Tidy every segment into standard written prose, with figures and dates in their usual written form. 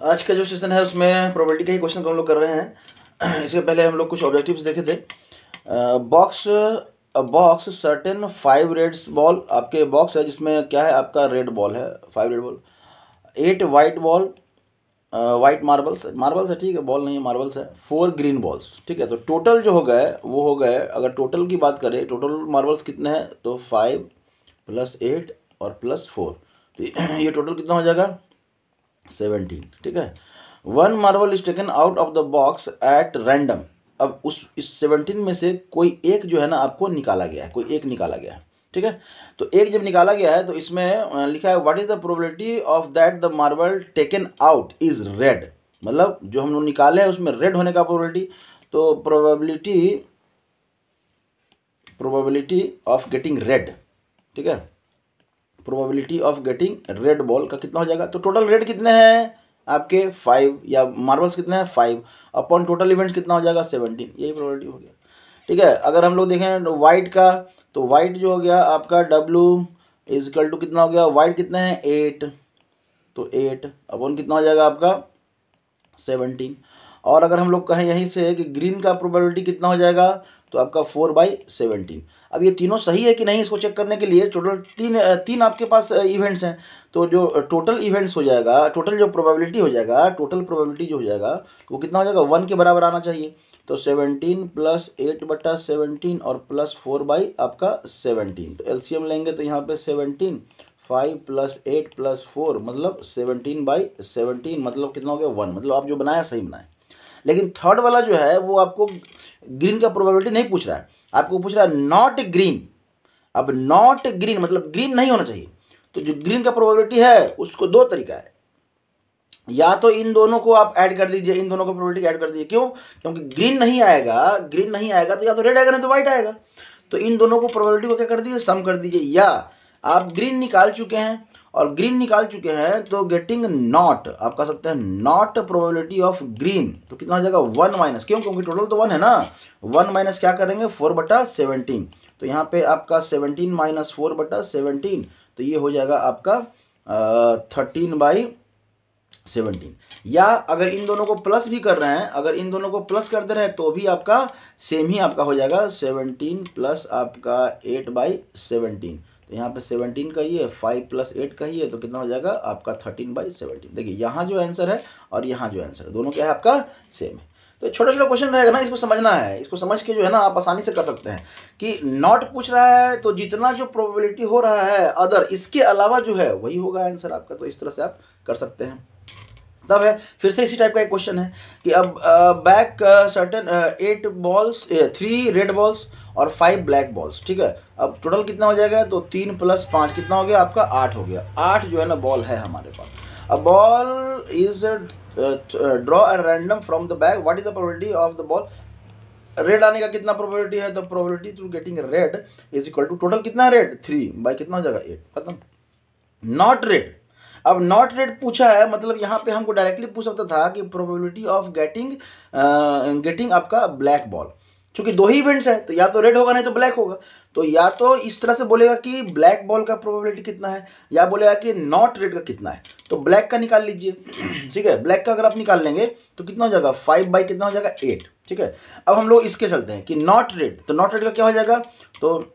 आज का जो सेशन है उसमें प्रोबेबिलिटी का ही क्वेश्चन हम लोग कर रहे हैं। इसके पहले हम लोग कुछ ऑब्जेक्टिव्स देखे थे। बॉक्स सर्टेन 5 रेड्स बॉल, आपके बॉक्स है जिसमें क्या है, आपका रेड बॉल है, 5 red ball, 8 white ball, white marbles है, ठीक है, बॉल नहीं है, मार्बल्स है, 4 ग्रीन बॉल्स, ठीक है। तो टोटल जो हो गए वो हो गए, अगर टोटल की बात करें, टोटल मार्बल्स कितने हैं, तो 5 + 8 और +4, तो ये टोटल कितना हो जाएगा, 17, ठीक है। 1 marble is taken out of the box at random. अब इस 17 में से कोई एक जो है ना आपको निकाला गया है, कोई एक निकाला गया है, ठीक है। तो एक जब निकाला गया है तो इसमें लिखा है what is the probability of that the marble taken out is red, मतलब जो हम लोग निकाले हैं उसमें रेड होने का प्रोबेबिलिटी। तो प्रोबेबिलिटी ऑफ गेटिंग रेड, ठीक है, probability of getting red ball का कितना हो जाएगा। तो टोटल रेड कितने हैं आपके 5, या मार्बल्स कितने हैं 5 अपॉन टोटल इवेंट्स कितना हो जाएगा 17, यही प्रोबेबिलिटी हो गया, ठीक है। अगर हम लोग देखें वाइट का, तो वाइट जो हो गया आपका W इजकल टू कितना हो गया, वाइट कितने हैं 8, तो 8 अपॉन कितना हो जाएगा आपका 17। और अगर हम लोग कहें यहीं से कि ग्रीन का प्रोबेबिलिटी कितना हो जाएगा, तो आपका 4/17। अब ये तीनों सही है कि नहीं इसको चेक करने के लिए टोटल तीन आपके पास इवेंट्स हैं, तो जो टोटल इवेंट्स हो जाएगा, टोटल जो प्रोबेबिलिटी हो जाएगा, टोटल प्रोबेबिलिटी जो हो जाएगा वो कितना हो जाएगा, 1 के बराबर आना चाहिए। तो 17 + 8/17 और +4 बाई आपका 17, तो एलसीएम लेंगे तो यहाँ पे 17, 5 + 8 + 4 मतलब 17/17, मतलब कितना हो गया 1, मतलब आप जो बनाया सही बनाए। लेकिन थर्ड वाला जो है वो आपको ग्रीन का प्रोबेबिलिटी नहीं पूछ रहा है, आपको पूछ रहा है नॉट ग्रीन। अब नॉट ग्रीन मतलब ग्रीन नहीं होना चाहिए, तो जो ग्रीन का प्रोबेबिलिटी है उसको दो तरीका है, या तो इन दोनों को आप ऐड कर दीजिए, इन दोनों को प्रोबेबिलिटी ऐड कर दीजिए। क्यों? क्योंकि ग्रीन नहीं आएगा तो या तो रेड आएगा नहीं तो व्हाइट आएगा। तो इन दोनों को प्रोबेबिलिटी को क्या कर दीजिए, सम कर दीजिए। या आप ग्रीन निकाल चुके हैं और ग्रीन निकाल चुके हैं तो गेटिंग नॉट आप कह सकते हैं नॉट प्रोबेबिलिटी ऑफ ग्रीन, तो कितना हो जाएगा 1 माइनस, क्यों? क्योंकि टोटल तो 1 है ना, 1 माइनस क्या करेंगे 4/17, तो यहाँ पे आपका 17 - 4/17, तो ये हो जाएगा आपका 13/17। या अगर इन दोनों को प्लस भी कर रहे हैं, अगर इन दोनों को प्लस कर दे रहे हैं तो भी आपका सेम ही आपका हो जाएगा 17 प्लस आपका 8/17, तो यहाँ पे 17 का ही है, 5 + 8 का ही है, तो कितना हो जाएगा आपका 13/17। देखिए यहाँ जो आंसर है और यहाँ जो आंसर है दोनों क्या है आपका सेम है। तो छोटा छोटा क्वेश्चन रहेगा ना, इसको समझना है, इसको समझ के जो है ना आप आसानी से कर सकते हैं कि नॉट पूछ रहा है तो जितना जो प्रोबेबिलिटी हो रहा है अदर इसके अलावा जो है वही होगा आंसर आपका। तो इस तरह से आप कर सकते हैं। तब है फिर से इसी टाइप का एक क्वेश्चन है कि अब back certain 8 balls, 3 red balls और 5 ब्लैक बॉल्स, ठीक है। अब टोटल कितना हो जाएगा, तो 3 + 5 कितना हो गया आपका 8 हो गया। 8 जो है ना बॉल है हमारे पास। A ball is draw a random from the bag, what is the probability of the ball, red आने का कितना प्रोबेबिलिटी है, the probability to getting red is equal to total कितना है रेड 3 बाई कितना हो जाएगा 8, खत्म। नॉट रेड, अब नॉट रेड पूछा है मतलब यहाँ पे हमको डायरेक्टली पूछ सकता था कि प्रोबेबिलिटी ऑफ गेटिंग आपका ब्लैक बॉल, चूंकि दो ही इवेंट्स है तो या तो रेड होगा नहीं तो ब्लैक होगा, तो या तो इस तरह से बोलेगा कि ब्लैक बॉल का प्रोबेबिलिटी कितना है, या बोलेगा कि नॉट रेड का कितना है। तो ब्लैक का निकाल लीजिए, ठीक है, ब्लैक का अगर आप निकाल लेंगे तो कितना हो जाएगा 5 बाई कितना हो जाएगा 8, ठीक है। अब हम लोग इसके चलते हैं कि नॉट रेड, तो नॉट रेड का क्या हो जाएगा, तो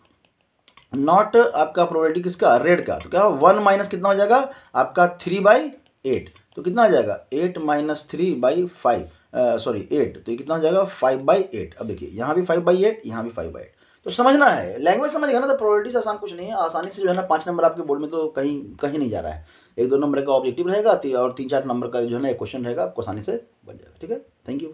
नॉट आपका प्रोबेबिलिटी किसका, रेड का, तो क्या 1 माइनस कितना हो जाएगा आपका 3/8, तो कितना हो जाएगा 8 - 3/5, सॉरी 8, तो ये कितना हो जाएगा 5/8। अब देखिए यहाँ भी 5/8, यहाँ भी 5/8, तो समझना है, लैंग्वेज समझ गया ना, तो प्रोबेबिलिटी से आसान कुछ नहीं है, आसानी से जो है ना 5 नंबर आपके बोर्ड में तो कहीं कहीं नहीं जा रहा है। 1-2 नंबर का ऑब्जेक्टिव रहेगा और 3-4 नंबर का जो है ना एक क्वेश्चन रहेगा, आपको आसानी से बन जाएगा, ठीक है। Thank you.